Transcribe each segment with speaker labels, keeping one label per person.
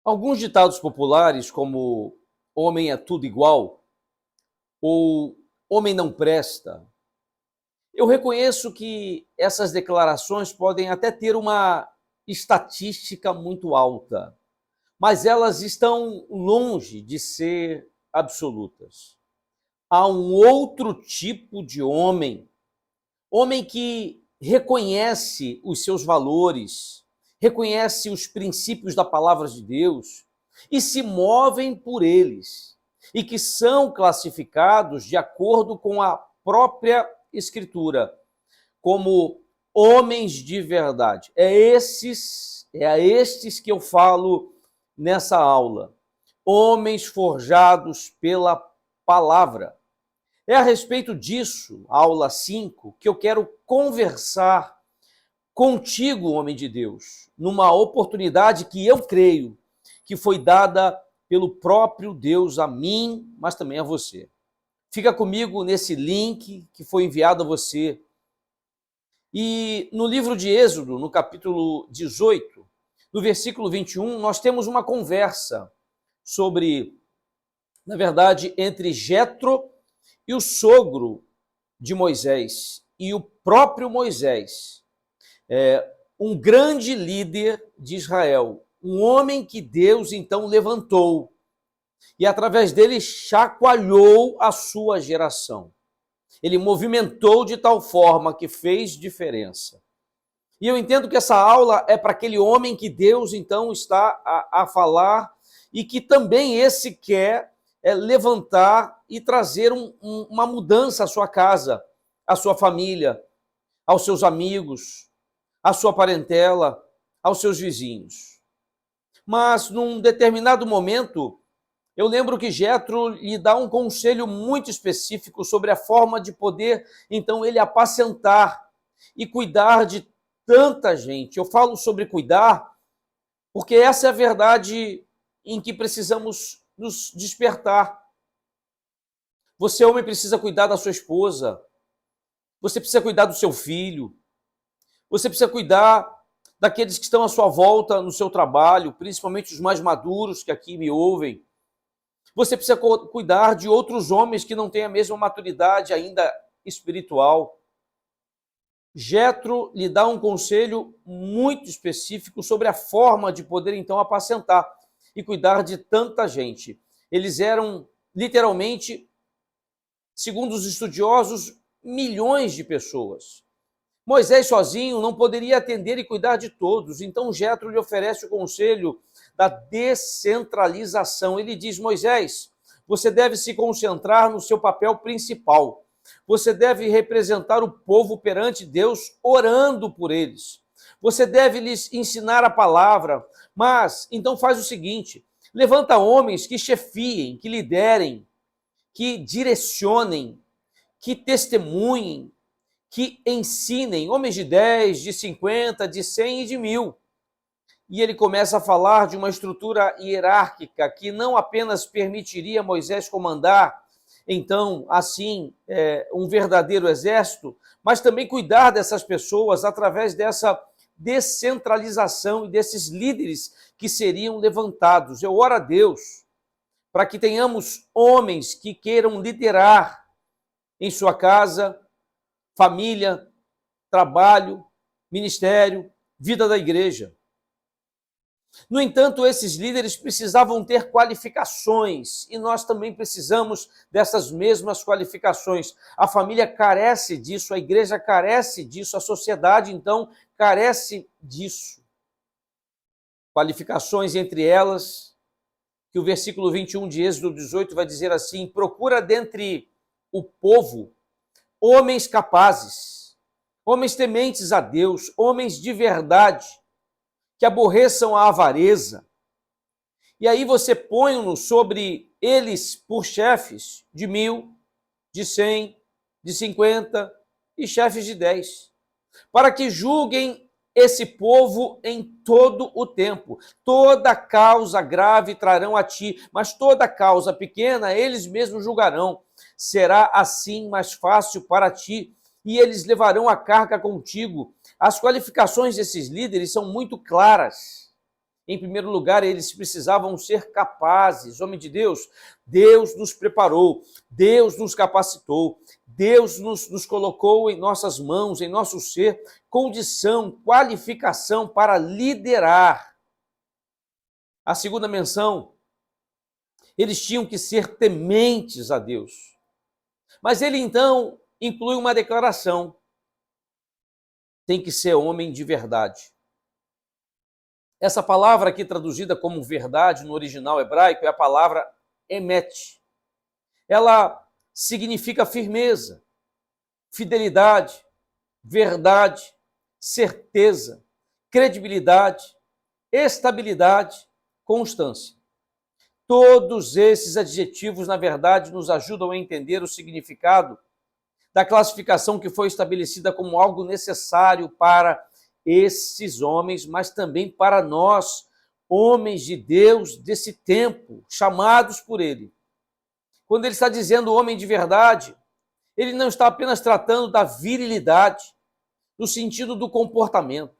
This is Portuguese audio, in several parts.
Speaker 1: Alguns ditados populares, como homem é tudo igual ou homem não presta, eu reconheço que essas declarações podem até ter uma estatística muito alta, mas elas estão longe de ser absolutas. Há um outro tipo de homem, homem que reconhece os seus valores, reconhece os princípios da palavra de Deus e se movem por eles, e que são classificados de acordo com a própria Escritura, como homens de verdade. É a estes que eu falo nessa aula. Homens forjados pela palavra. É a respeito disso, aula 5, que eu quero conversar contigo, homem de Deus, numa oportunidade que eu creio que foi dada pelo próprio Deus a mim, mas também a você. Fica comigo nesse link que foi enviado a você. E no livro de Êxodo, no capítulo 18, no versículo 21, nós temos uma conversa sobre, na verdade, entre Jetro e o sogro de Moisés e o próprio Moisés, um grande líder de Israel, um homem que Deus então levantou e através dele chacoalhou a sua geração. Ele movimentou de tal forma que fez diferença. E eu entendo que essa aula é para aquele homem que Deus então está a falar e que também esse quer levantar e trazer uma mudança à sua casa, à sua família, aos seus amigos, à sua parentela, aos seus vizinhos. Mas num determinado momento, eu lembro que Jetro lhe dá um conselho muito específico sobre a forma de poder, então, ele apacentar e cuidar de tanta gente. Eu falo sobre cuidar porque essa é a verdade em que precisamos nos despertar. Você, homem, precisa cuidar da sua esposa, você precisa cuidar do seu filho, você precisa cuidar daqueles que estão à sua volta no seu trabalho, principalmente os mais maduros que aqui me ouvem. Você precisa cuidar de outros homens que não têm a mesma maturidade ainda espiritual. Jetro lhe dá um conselho muito específico sobre a forma de poder então apacentar e cuidar de tanta gente. Eles eram literalmente, segundo os estudiosos, milhões de pessoas. Moisés sozinho não poderia atender e cuidar de todos, então Jetro lhe oferece o conselho da descentralização. Ele diz: Moisés, você deve se concentrar no seu papel principal. Você deve representar o povo perante Deus, orando por eles. Você deve lhes ensinar a palavra, mas então faz o seguinte: levanta homens que chefiem, que liderem, que direcionem, que testemunhem, que ensinem, homens de 10, de 50, de 100 e de 1000. E ele começa a falar de uma estrutura hierárquica que não apenas permitiria Moisés comandar, então, assim, um verdadeiro exército, mas também cuidar dessas pessoas através dessa descentralização e desses líderes que seriam levantados. Eu oro a Deus para que tenhamos homens que queiram liderar em sua casa, família, trabalho, ministério, vida da igreja. No entanto, esses líderes precisavam ter qualificações e nós também precisamos dessas mesmas qualificações. A família carece disso, a igreja carece disso, a sociedade, então, carece disso. Qualificações, entre elas, que o versículo 21 de Êxodo 18 vai dizer assim: procura dentre o povo homens capazes, homens tementes a Deus, homens de verdade, que aborreçam a avareza. E aí você põe sobre eles por chefes de 1000, de 100, de 50 e chefes de 10, para que julguem esse povo em todo o tempo. Toda causa grave trarão a ti, mas toda causa pequena eles mesmos julgarão. Será assim mais fácil para ti, e eles levarão a carga contigo. As qualificações desses líderes são muito claras. Em primeiro lugar, eles precisavam ser capazes. Homem de Deus, Deus nos preparou, Deus nos capacitou, Deus nos colocou em nossas mãos, em nosso ser, condição, qualificação para liderar. A segunda menção, eles tinham que ser tementes a Deus. Mas ele então inclui uma declaração: tem que ser homem de verdade. Essa palavra aqui traduzida como verdade no original hebraico é a palavra emet. Ela significa firmeza, fidelidade, verdade, certeza, credibilidade, estabilidade, constância. Todos esses adjetivos, na verdade, nos ajudam a entender o significado da classificação que foi estabelecida como algo necessário para esses homens, mas também para nós, homens de Deus desse tempo, chamados por ele. Quando ele está dizendo homem de verdade, ele não está apenas tratando da virilidade, no sentido do comportamento.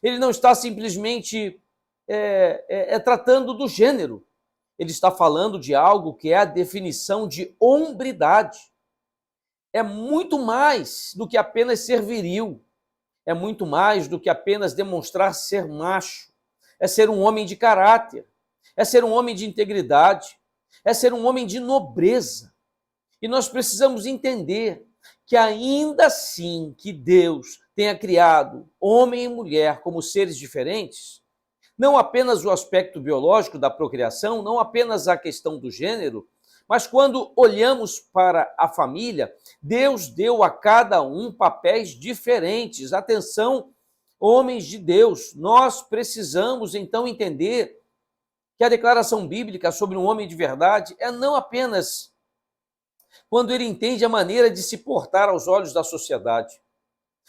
Speaker 1: Ele não está simplesmente tratando do gênero. Ele está falando de algo que é a definição de hombridade. É muito mais do que apenas ser viril. É muito mais do que apenas demonstrar ser macho. É ser um homem de caráter. É ser um homem de integridade. É ser um homem de nobreza. E nós precisamos entender que ainda assim que Deus tenha criado homem e mulher como seres diferentes, não apenas o aspecto biológico da procriação, não apenas a questão do gênero, mas quando olhamos para a família, Deus deu a cada um papéis diferentes. Atenção, homens de Deus, nós precisamos então entender que a declaração bíblica sobre um homem de verdade é não apenas quando ele entende a maneira de se portar aos olhos da sociedade,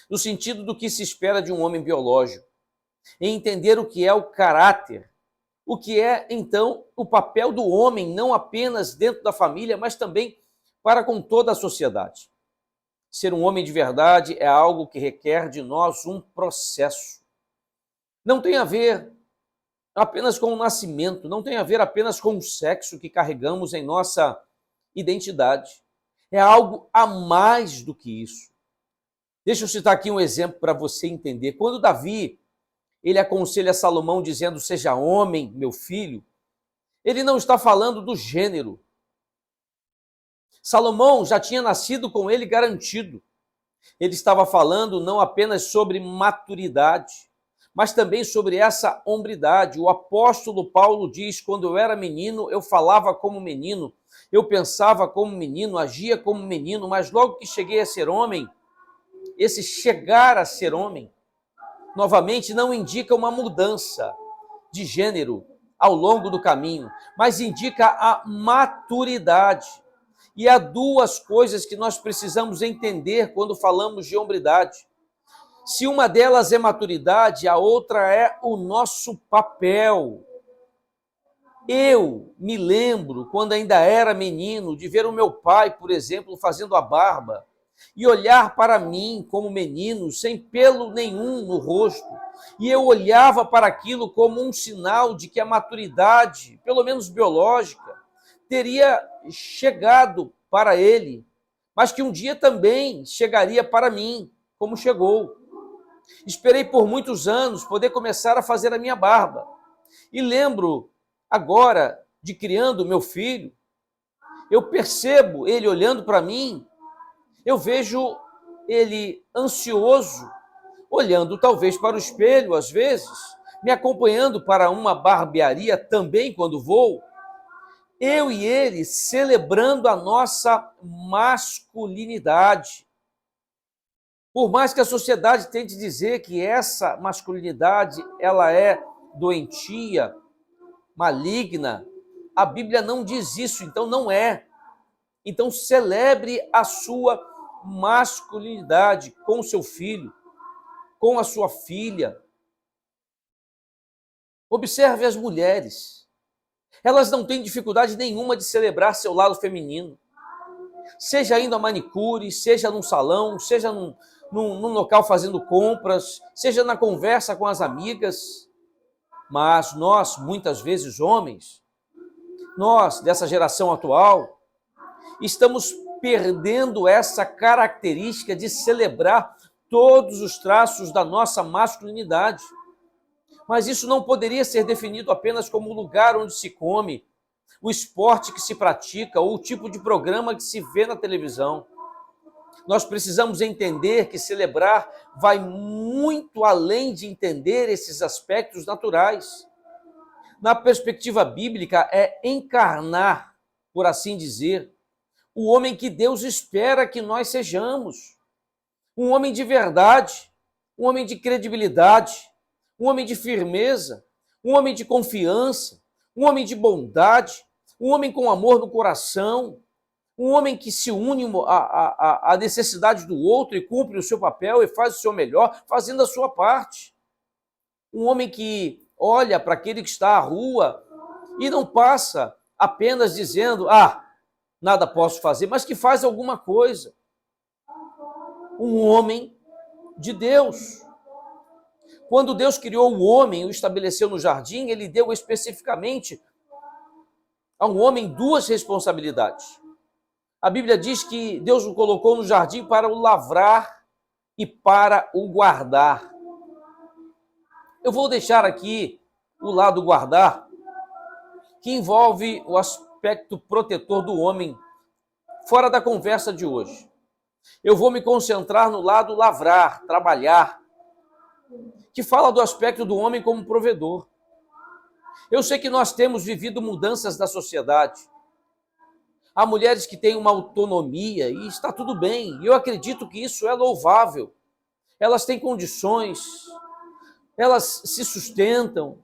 Speaker 1: no sentido do que se espera de um homem biológico, em entender o que é o caráter, o que é, então, o papel do homem, não apenas dentro da família, mas também para com toda a sociedade. Ser um homem de verdade é algo que requer de nós um processo. Não tem a ver apenas com o nascimento, não tem a ver apenas com o sexo que carregamos em nossa identidade. É algo a mais do que isso. Deixa eu citar aqui um exemplo para você entender. Quando Davi ele aconselha Salomão dizendo, seja homem, meu filho, ele não está falando do gênero. Salomão já tinha nascido com ele garantido. Ele estava falando não apenas sobre maturidade, mas também sobre essa hombridade. O apóstolo Paulo diz, quando eu era menino, eu falava como menino, eu pensava como menino, agia como menino, mas logo que cheguei a ser homem, esse chegar a ser homem, novamente, não indica uma mudança de gênero ao longo do caminho, mas indica a maturidade. E há duas coisas que nós precisamos entender quando falamos de hombridade. Se uma delas é maturidade, a outra é o nosso papel. Eu me lembro, quando ainda era menino, de ver o meu pai, por exemplo, fazendo a barba, e olhar para mim como menino, sem pelo nenhum no rosto. E eu olhava para aquilo como um sinal de que a maturidade, pelo menos biológica, teria chegado para ele, mas que um dia também chegaria para mim, como chegou. Esperei por muitos anos poder começar a fazer a minha barba. E lembro agora de criando meu filho, eu percebo ele olhando para mim, eu vejo ele ansioso, olhando talvez para o espelho, às vezes, me acompanhando para uma barbearia também quando vou, eu e ele celebrando a nossa masculinidade. Por mais que a sociedade tente dizer que essa masculinidade ela é doentia, maligna, a Bíblia não diz isso, então não é. Então celebre a sua masculinidade com seu filho, com a sua filha. Observe as mulheres. Elas não têm dificuldade nenhuma de celebrar seu lado feminino. Seja indo a manicure, seja num salão, seja num local fazendo compras, seja na conversa com as amigas. Mas nós, muitas vezes, homens, nós, dessa geração atual, estamos perdendo essa característica de celebrar todos os traços da nossa masculinidade. Mas isso não poderia ser definido apenas como o lugar onde se come, o esporte que se pratica ou o tipo de programa que se vê na televisão. Nós precisamos entender que celebrar vai muito além de entender esses aspectos naturais. Na perspectiva bíblica, é encarnar, por assim dizer, o homem que Deus espera que nós sejamos. Um homem de verdade, um homem de credibilidade, um homem de firmeza, um homem de confiança, um homem de bondade, um homem com amor no coração, um homem que se une à necessidade do outro e cumpre o seu papel e faz o seu melhor, fazendo a sua parte. Um homem que olha para aquele que está à rua e não passa apenas dizendo, nada posso fazer, mas que faz alguma coisa. Um homem de Deus. Quando Deus criou o homem e o estabeleceu no jardim, ele deu especificamente a um homem duas responsabilidades. A Bíblia diz que Deus o colocou no jardim para o lavrar e para o guardar. Eu vou deixar aqui o lado guardar, que envolve o aspecto protetor do homem, fora da conversa de hoje. Eu vou me concentrar no lado lavrar, trabalhar, que fala do aspecto do homem como provedor. Eu sei que nós temos vivido mudanças da sociedade. Há mulheres que têm uma autonomia e está tudo bem. E eu acredito que isso é louvável. Elas têm condições, elas se sustentam.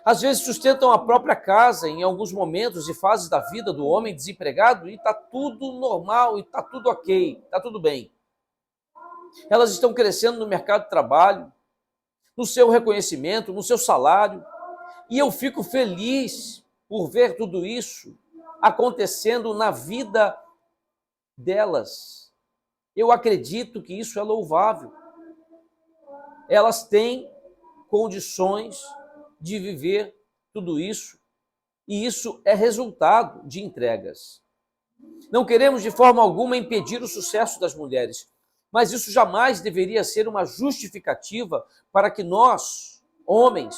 Speaker 1: Às vezes sustentam a própria casa em alguns momentos e fases da vida do homem desempregado e está tudo normal, e está tudo ok, está tudo bem. Elas estão crescendo no mercado de trabalho, no seu reconhecimento, no seu salário. E eu fico feliz por ver tudo isso acontecendo na vida delas. Eu acredito que isso é louvável. Elas têm condições de viver tudo isso, e isso é resultado de entregas. Não queremos de forma alguma impedir o sucesso das mulheres, mas isso jamais deveria ser uma justificativa para que nós, homens,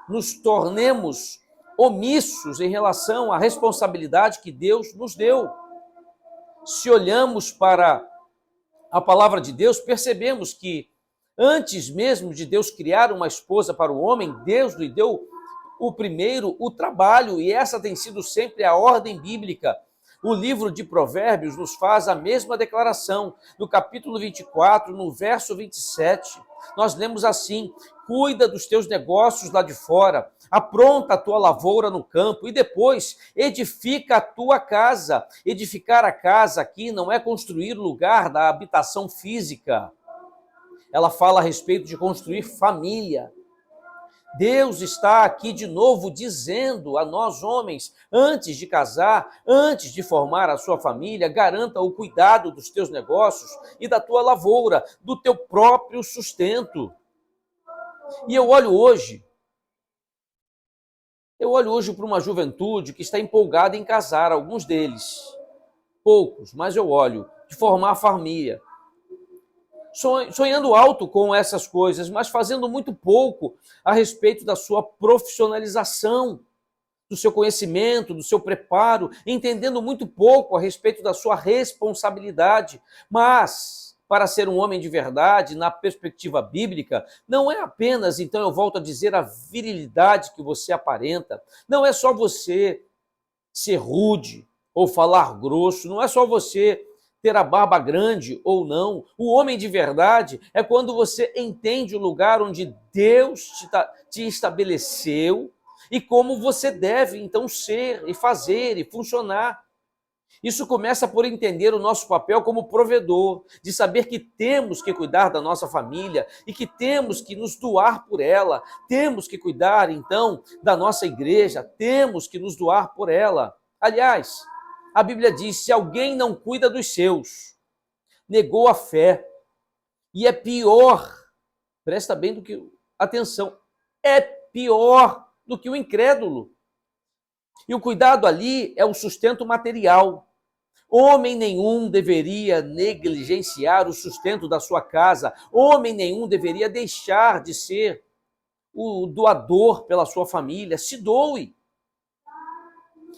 Speaker 1: nos tornemos omissos em relação à responsabilidade que Deus nos deu. Se olhamos para a palavra de Deus, percebemos que antes mesmo de Deus criar uma esposa para o homem, Deus lhe deu o trabalho, e essa tem sido sempre a ordem bíblica. O livro de Provérbios nos faz a mesma declaração. No capítulo 24, no verso 27, nós lemos assim: cuida dos teus negócios lá de fora, apronta a tua lavoura no campo e depois edifica a tua casa. Edificar a casa aqui não é construir o lugar da habitação física. Ela fala a respeito de construir família. Deus está aqui de novo dizendo a nós homens, antes de casar, antes de formar a sua família, garanta o cuidado dos teus negócios e da tua lavoura, do teu próprio sustento. E eu olho hoje para uma juventude que está empolgada em casar, alguns deles, poucos, mas eu olho, de formar família, sonhando alto com essas coisas, mas fazendo muito pouco a respeito da sua profissionalização, do seu conhecimento, do seu preparo, entendendo muito pouco a respeito da sua responsabilidade. Mas, para ser um homem de verdade, na perspectiva bíblica, não é apenas, então eu volto a dizer, a virilidade que você aparenta, não é só você ser rude ou falar grosso, não é só você ter a barba grande ou não. O homem de verdade é quando você entende o lugar onde Deus te estabeleceu e como você deve, então, ser e fazer e funcionar. Isso começa por entender o nosso papel como provedor, de saber que temos que cuidar da nossa família e que temos que nos doar por ela, temos que cuidar, então, da nossa igreja, temos que nos doar por ela. Aliás, a Bíblia diz: se alguém não cuida dos seus, negou a fé. E é pior, presta bem atenção, é pior do que o incrédulo. E o cuidado ali é o sustento material. Homem nenhum deveria negligenciar o sustento da sua casa. Homem nenhum deveria deixar de ser o doador pela sua família. Se doe.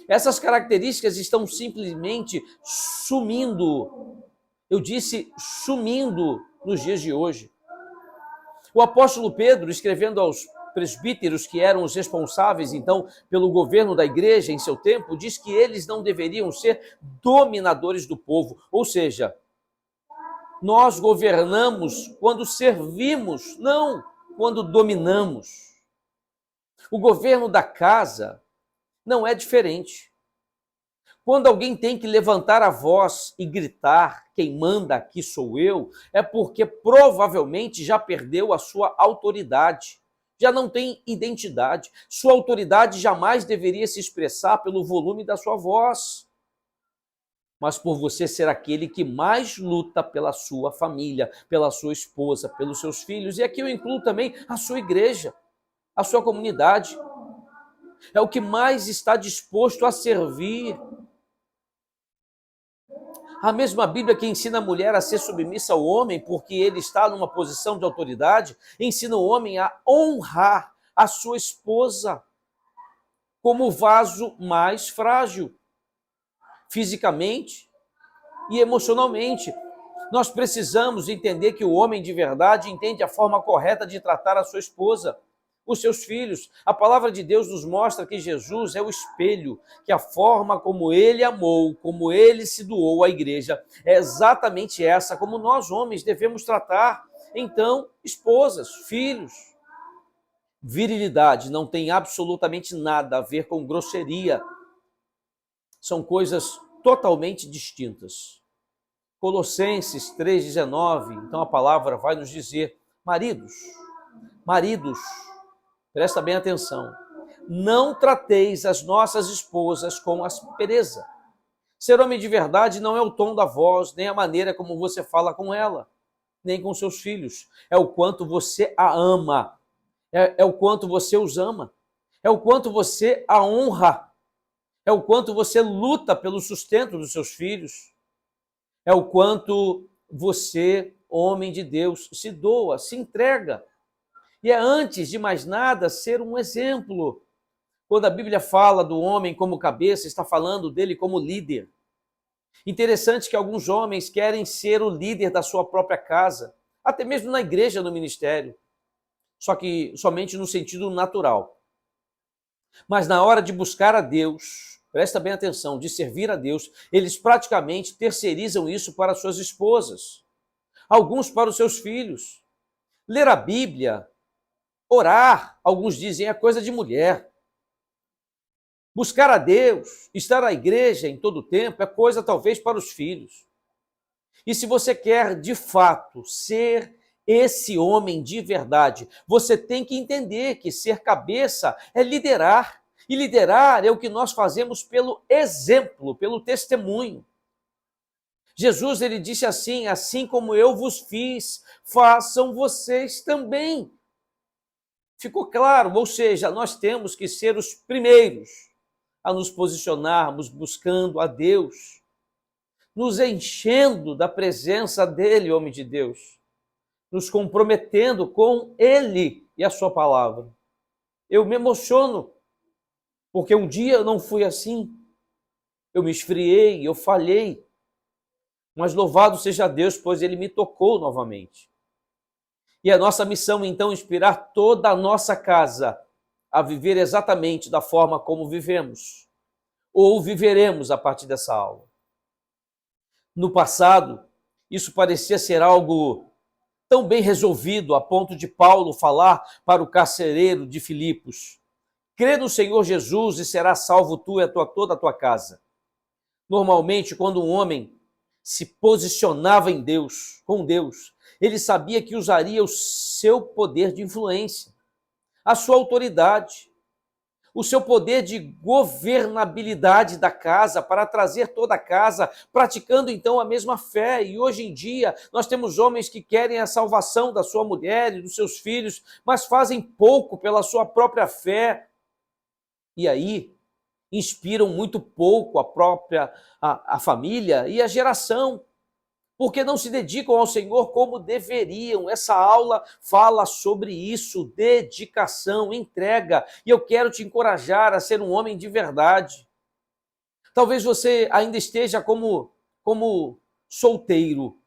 Speaker 1: Essas características estão simplesmente sumindo. Eu disse sumindo nos dias de hoje. O apóstolo Pedro, escrevendo aos presbíteros, que eram os responsáveis, então, pelo governo da igreja em seu tempo, diz que eles não deveriam ser dominadores do povo. Ou seja, nós governamos quando servimos, não quando dominamos. O governo da casa não é diferente. Quando alguém tem que levantar a voz e gritar, quem manda aqui sou eu, é porque provavelmente já perdeu a sua autoridade, já não tem identidade. Sua autoridade jamais deveria se expressar pelo volume da sua voz, mas por você ser aquele que mais luta pela sua família, pela sua esposa, pelos seus filhos. E aqui eu incluo também a sua igreja, a sua comunidade. É o que mais está disposto a servir. A mesma Bíblia que ensina a mulher a ser submissa ao homem, porque ele está numa posição de autoridade, ensina o homem a honrar a sua esposa como o vaso mais frágil, fisicamente e emocionalmente. Nós precisamos entender que o homem de verdade entende a forma correta de tratar a sua esposa, os seus filhos. A palavra de Deus nos mostra que Jesus é o espelho, que a forma como ele amou, como ele se doou à igreja, é exatamente essa como nós homens devemos tratar. Então, esposas, filhos. Virilidade não tem absolutamente nada a ver com grosseria. São coisas totalmente distintas. Colossenses 3,19, então a palavra vai nos dizer: maridos, presta bem atenção, não trateis as nossas esposas com aspereza. Ser homem de verdade não é o tom da voz, nem a maneira como você fala com ela, nem com seus filhos. É o quanto você a ama, é o quanto você os ama, é o quanto você a honra, é o quanto você luta pelo sustento dos seus filhos, é o quanto você, homem de Deus, se doa, se entrega. E é, antes de mais nada, ser um exemplo. Quando a Bíblia fala do homem como cabeça, está falando dele como líder. Interessante que alguns homens querem ser o líder da sua própria casa, até mesmo na igreja, no ministério, só que somente no sentido natural. Mas na hora de buscar a Deus, presta bem atenção, de servir a Deus, eles praticamente terceirizam isso para suas esposas, alguns para os seus filhos. Ler a Bíblia, orar, alguns dizem, é coisa de mulher. Buscar a Deus, estar na igreja em todo o tempo, é coisa talvez para os filhos. E se você quer, de fato, ser esse homem de verdade, você tem que entender que ser cabeça é liderar. E liderar é o que nós fazemos pelo exemplo, pelo testemunho. Jesus, ele disse assim: assim como eu vos fiz, façam vocês também. Ficou claro? Ou seja, nós temos que ser os primeiros a nos posicionarmos buscando a Deus, nos enchendo da presença dele, homem de Deus, nos comprometendo com ele e a sua palavra. Eu me emociono, porque um dia eu não fui assim, eu me esfriei, eu falhei, mas louvado seja Deus, pois ele me tocou novamente. E a nossa missão, então, é inspirar toda a nossa casa a viver exatamente da forma como vivemos, ou viveremos a partir dessa aula. No passado, isso parecia ser algo tão bem resolvido, a ponto de Paulo falar para o carcereiro de Filipos: crê no Senhor Jesus e será salvo tu e toda a tua casa. Normalmente, quando um homem se posicionava em Deus, com Deus, ele sabia que usaria o seu poder de influência, a sua autoridade, o seu poder de governabilidade da casa, para trazer toda a casa, praticando então a mesma fé. E hoje em dia nós temos homens que querem a salvação da sua mulher e dos seus filhos, mas fazem pouco pela sua própria fé. E aí inspiram muito pouco a família e a geração, porque não se dedicam ao Senhor como deveriam. Essa aula fala sobre isso, dedicação, entrega, e eu quero te encorajar a ser um homem de verdade. Talvez você ainda esteja como solteiro,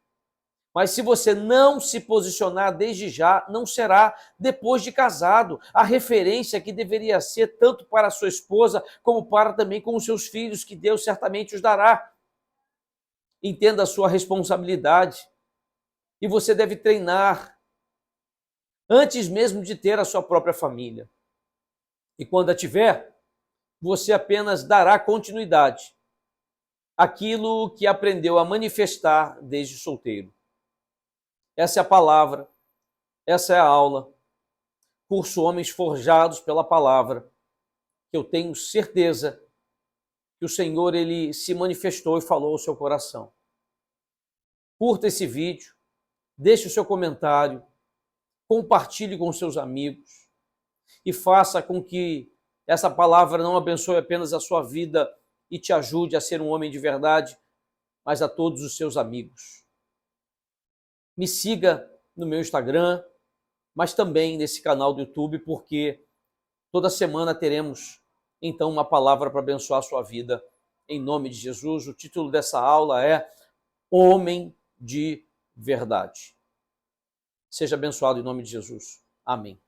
Speaker 1: mas se você não se posicionar desde já, não será depois de casado. A referência que deveria ser tanto para a sua esposa, como para também com os seus filhos, que Deus certamente os dará. Entenda a sua responsabilidade. E você deve treinar antes mesmo de ter a sua própria família. E quando a tiver, você apenas dará continuidade àquilo que aprendeu a manifestar desde solteiro. Essa é a palavra, essa é a aula. Curso Homens Forjados pela Palavra, que eu tenho certeza que o Senhor ele se manifestou e falou ao seu coração. Curta esse vídeo, deixe o seu comentário, compartilhe com seus amigos e faça com que essa palavra não abençoe apenas a sua vida e te ajude a ser um homem de verdade, mas a todos os seus amigos. Me siga no meu Instagram, mas também nesse canal do YouTube, porque toda semana teremos então uma palavra para abençoar a sua vida, em nome de Jesus. O título dessa aula é Homem de Verdade. Seja abençoado em nome de Jesus. Amém.